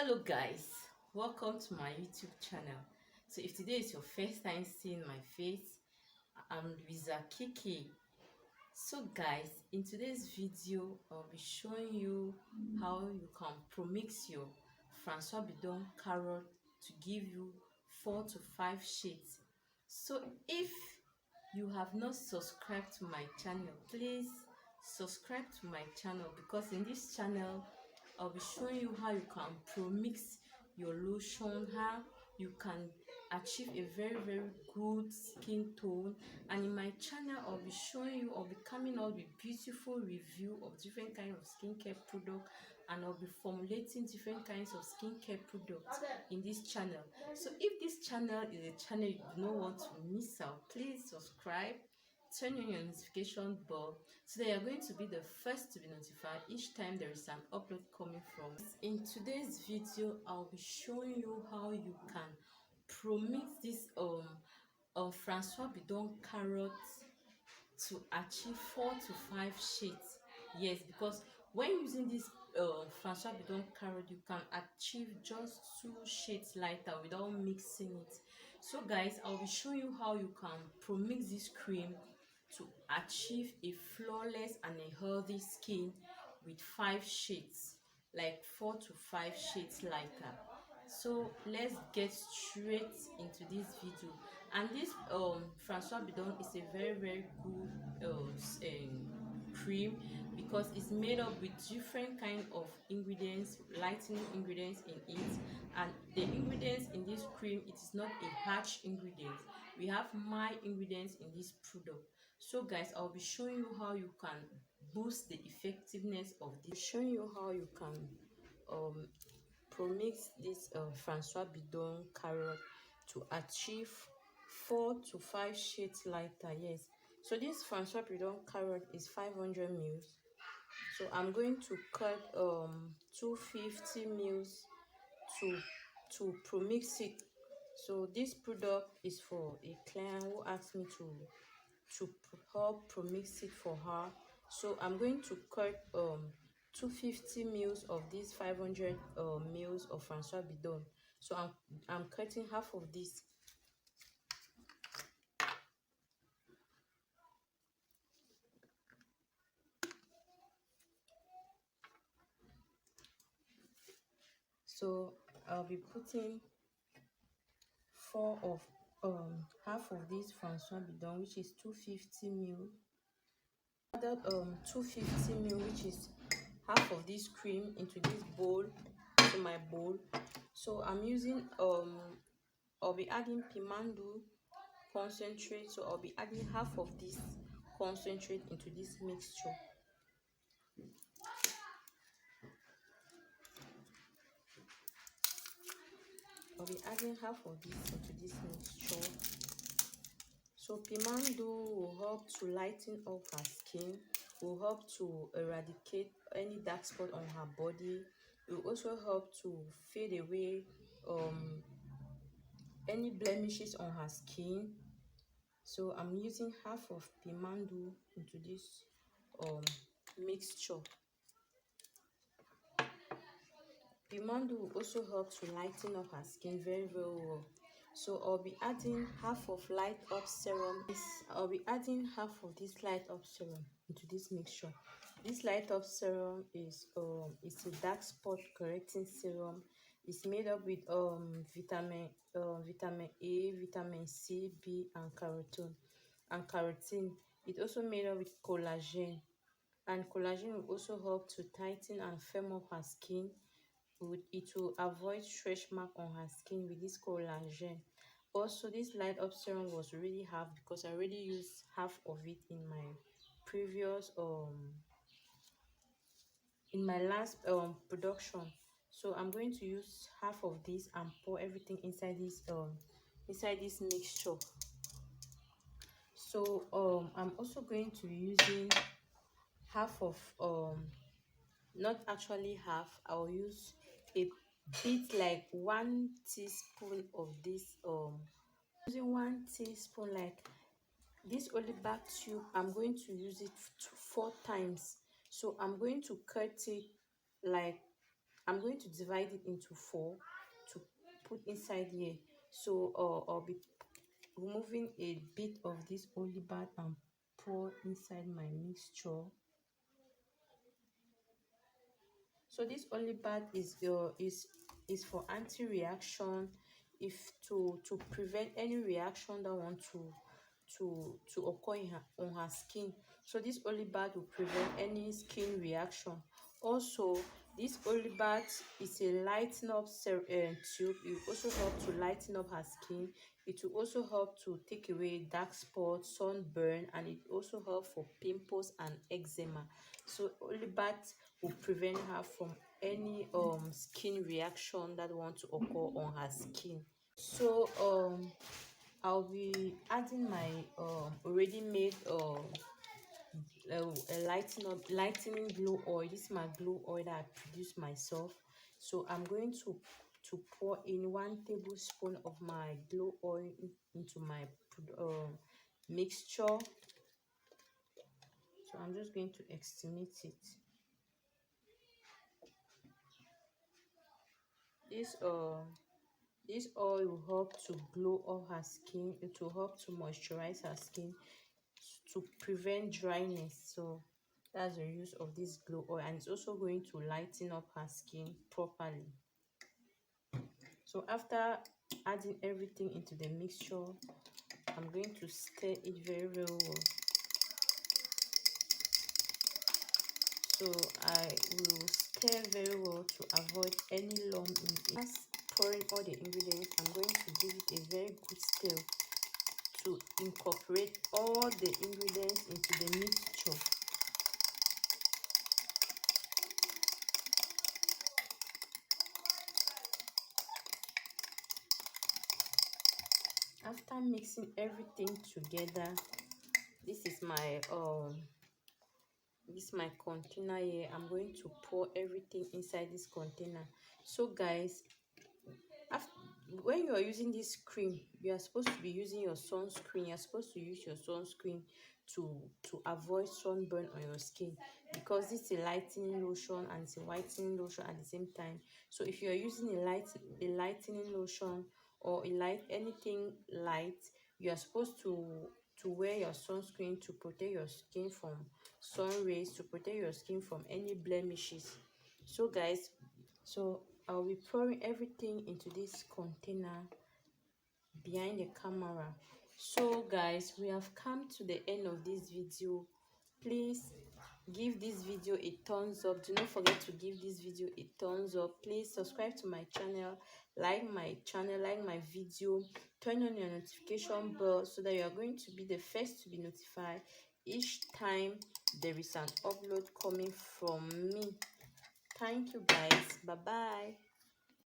Hello guys, welcome to my YouTube channel. So if today is your first time seeing my face, I'm Louisa Kiki. So guys, in today's video I'll be showing you how you can pro-mix your Francois Bidon carrot to give you 4 to 5 shades. So if you have not subscribed to my channel, please subscribe to my channel, because in this channel I'll be showing you how you can pro-mix your lotion, how you can achieve a very good skin tone. And in my channel I'll be showing you, I'll be coming out with beautiful review of different kinds of skincare products, and I'll be formulating different kinds of skincare products in this channel. So if this channel is a channel you do not want to miss out, please subscribe, turn on your notification bell so that you're going to be the first to be notified each time there is an upload coming from. In today's video I'll be showing you how you can pro-mix this Francois Bidon carrot to achieve 4 to 5 shades. Yes, because when using this Francois Bidon carrot, you can achieve just 2 shades lighter without mixing it. So guys, I'll be showing you how you can pro-mix this cream to achieve a flawless and a healthy skin with 5 shades, like 4 to 5 shades lighter. So let's get straight into this video. And this Francois Bidon is a very good cream, because it's made up with different kind of ingredients, lightening ingredients in it. And the ingredients in this cream, it is not a harsh ingredient. We have mild ingredients in this product. So guys, I'll be showing you how you can boost the effectiveness of this. Showing you how you can pro-mix this Francois Bidon carrot to achieve 4 to 5 shades lighter. Yes, so this Francois Bidon carrot is 500 ml. So I'm going to cut 250 ml to pro-mix it. So this product is for a client who asked me to help pro-mix it for her. So I'm going to cut 250 ml of this 500 ml of Francois Bidon. So I'm cutting half of this. So I'll be putting half of this Francois Bidon, which is 250 ml. Added 250 ml, which is half of this cream, into this bowl, to my bowl. So I'm using I'll be adding Pimandu concentrate. So I'll be adding half of this concentrate into this mixture. I'll be adding half of this into this mixture. So Pimandu will help to lighten up her skin, will help to eradicate any dark spot on her body. It will also help to fade away any blemishes on her skin. So I'm using half of Pimandu into this mixture. Pimandu will also help to lighten up her skin very well. So I'll be adding half of light up serum. I'll be adding half of this light up serum into this mixture. This light up serum is it's a dark spot correcting serum. It's made up with vitamin A, vitamin C, B, and carotene. It also made up with collagen, and collagen will also help to tighten and firm up her skin. It will avoid stretch mark on her skin with this collagen. Also, this light up serum was really half, because I already used half of it in my previous in my last production. So I'm going to use half of this and pour everything inside this mixture. So I'm also going to be using half of not actually half, I'll use a bit, like 1 teaspoon of this using 1 teaspoon, like this olive tube. I'm going to use it 4 times. So I'm going to cut it like I'm going to divide it into 4 to put inside here. So I'll be removing a bit of this olive bath and pour inside my mixture. So this olive bath is for anti-reaction, if to prevent any reaction that want to occur on her skin. So this olive bath will prevent any skin reaction. Also, this olive bath is a lighten up tube. It will also help to lighten up her skin. It will also help to take away dark spots, sunburn, and it also help for pimples and eczema. So olive bath will prevent her from any skin reaction that want to occur on her skin. So I'll be adding my already made lightening glow oil. This is my glow oil that I produced myself. So I'm going to pour in 1 tablespoon of my glow oil into my mixture. So I'm just going to estimate it. This oil will help to glow up her skin. It will help to moisturize her skin to prevent dryness. So that's the use of this glow oil, and it's also going to lighten up her skin properly. So after adding everything into the mixture, I'm going to stir it very well. So I will stir very well to avoid any lump in it. Pouring all the ingredients, I'm going to give it a very good stir to incorporate all the ingredients into the mixture. After mixing everything together, this is my container here. I'm going to pour everything inside this container. So guys, when you are using this cream, you are supposed to be using your sunscreen. You're supposed to use your sunscreen to avoid sunburn on your skin, because this is a lightening lotion and it's a whitening lotion at the same time. So if you are using a lightening lotion or anything light, you are supposed to wear your sunscreen to protect your skin from sun rays, to protect your skin from any blemishes. So guys, so I'll be pouring everything into this container behind the camera. So guys, we have come to the end of this video. Please give this video a thumbs up. Do not forget to give this video a thumbs up. Please subscribe to my channel, like my channel, like my video, turn on your notification bell so that you are going to be the first to be notified each time there is an upload coming from me. Thank you guys. Bye bye.